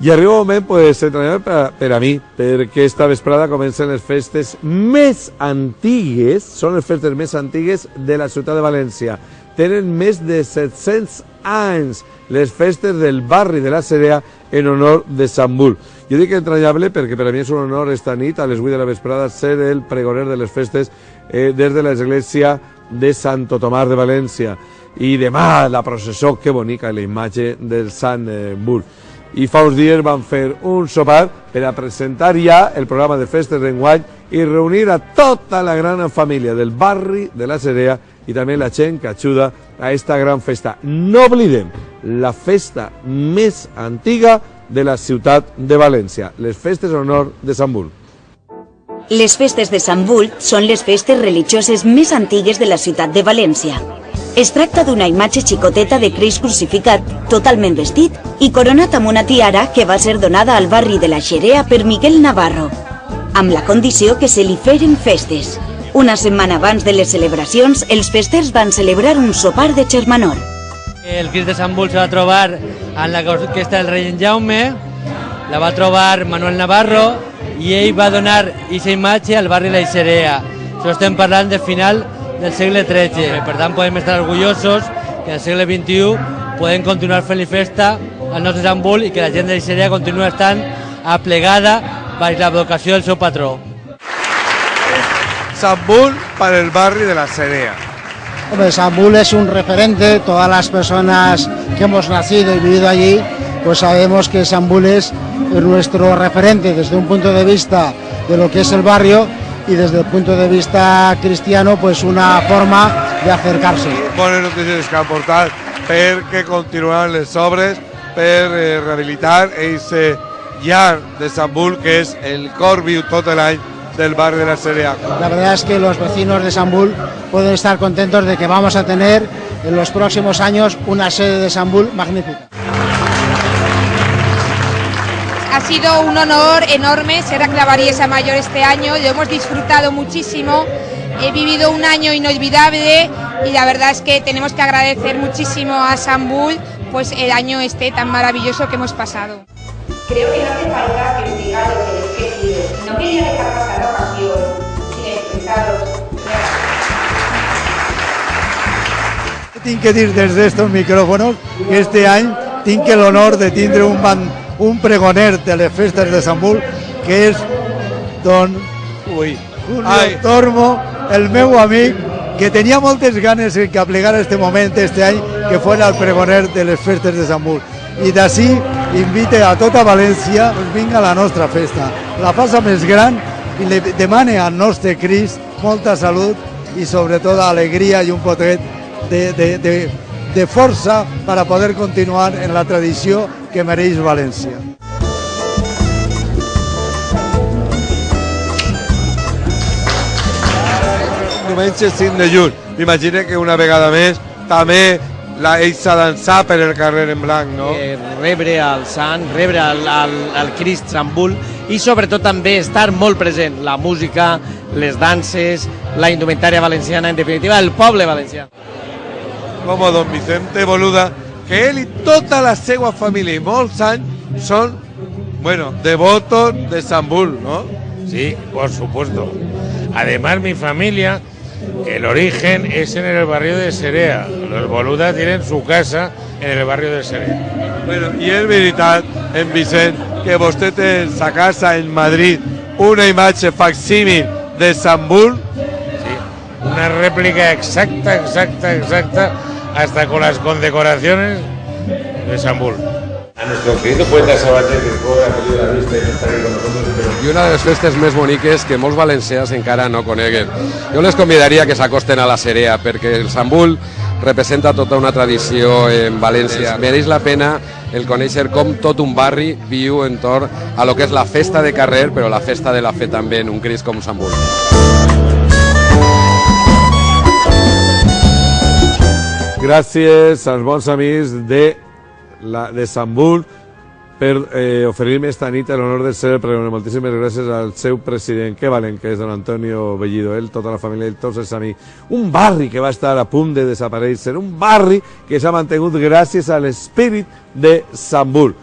I arriba un moment, pues, entranyable per a mi, perquè esta vesprada comencen les festes més antigues, són les festes més antigues de la ciutat de València. Tenen més de 700 anys les festes del barri de la Cerea en honor de Sant Bull. Jo dic entranyable perquè per a mi és un honor esta nit, a les 8 de la vesprada, ser el pregoner de les festes des de l'església de Santo Tomàs de València. I demà la processó, que bonica la imatge del Sant Bull. I fa uns dies van fer un sopar per a presentar ja el programa de festes d'enguany i reunir a tota la gran família del barri de la Cerea i també la gent que ajuda a esta gran festa. No oblidem la festa més antiga de la ciutat de València, les festes en honor de Sant Bull. Les festes de Sant Bull són les festes religioses més antigues de la ciutat de València. Es tracta d'una imatge xicoteta de Crist crucificat, totalment vestit i coronat amb una tiara que va ser donada al barri de la Xerea per Miguel Navarro, amb la condició que se li feren festes. Una setmana abans de les celebracions, els festers van celebrar un sopar de germanor. El Crist de Sant Bull se va trobar en la orquestra del rei Jaume, la va trobar Manuel Navarro i ell va donar aquesta imatge al barri de la Xerea. Això estem parlant de final del segle XIII, per tant podem estar orgullosos que en el segle XXI podem continuar fent-li festa al nostre Sant Bull i que la gent de la Xerea continua estant aplegada baix la vocació del seu patró. Sant Bull para el barri de la Cerea. Hombre, Sant Bull es un referente, todas las personas que hemos nacido y vivido allí, pues sabemos que Sant Bull es nuestro referente desde un punto de vista de lo que es el barrio y desde el punto de vista cristiano, pues una forma de acercarse. Bones notícies que han portat perquè continuaran les obres per rehabilitar aquest llar de Sant Bull, que és el cor viu tot l'any del barri de la Cerea. La verdad es que los vecinos de Sant Bull pueden estar contentos de que vamos a tener en los próximos años una sede de Sant Bull magnífica. Ha sido un honor enorme ser la Clavariesa Mayor este año, lo hemos disfrutado muchísimo, he vivido un año inolvidable y la verdad es que tenemos que agradecer muchísimo a Sant Bull pues el año tan maravilloso que hemos pasado. Creo que no hace falta que os diga lo que les he pedido. No quería dejar pasar la ocasión sin expresaros. Tinc que dir des d'estos micròfons que este any tinc l'honor de tindre un pregoner de les festes de Sant Bull, que és don Julio Tormo, el meu amic, que tenia moltes ganes que aplegara este moment, este any, que fuera el pregoner de les festes de Sant Bull. I d'ací invite a tota València, pues vinga a la nostra festa. La faça més gran i li demane al nostre Crist molta salut i sobretot alegria i un potet de força per a poder continuar en la tradició que mereix València. Diumenge 5 de juny. M'imagino que una vegada més també ells s'ha dansar per el carrer en blanc, no? Rebre el sant, rebre el Crist Sant Bull i sobretot també estar molt present la música, les danses, la indumentària valenciana, en definitiva el poble valencià. Com don Vicente Boluda, que ell i tota la seva família i molts anys són, devotos de Sant Bull, ¿no? Sí, por supuesto. Además, mi familia, el origen es en el barrio de Cerea. Los Boluda tienen su casa en el barrio de Cerea. Bueno, i és veritat, en Vicent, que vostè té en sa casa en Madrid una imatge facsímil de Sant Bull. Sí, una réplica exacta, hasta con las condecoraciones de Sant Bull. A nuestro querido poeta Sabater, que ha perdido la vista y no está aquí con nosotros. I una de les festes més boniques que molts valencians encara no coneguen. Jo les convidaria que s'acosten a la Cerea, perquè el Sant Bull representa tota una tradició en València. Mereix la pena el conèixer com tot un barri viu entorn a lo que és la festa de carrer, però la festa de la fe també en un Crist com Sant Bull. Gràcies als bons amics de Sant Bull per oferir-me esta nit l'honor de ser el pregoner. Moltíssimes gràcies al seu president, que valent que és don Antonio Bellido, ell, tota la família, ell, tots els amics. Un barri que va estar a punt de desaparèixer, un barri que s'ha mantingut gràcies a l'espírit de Sant Bull.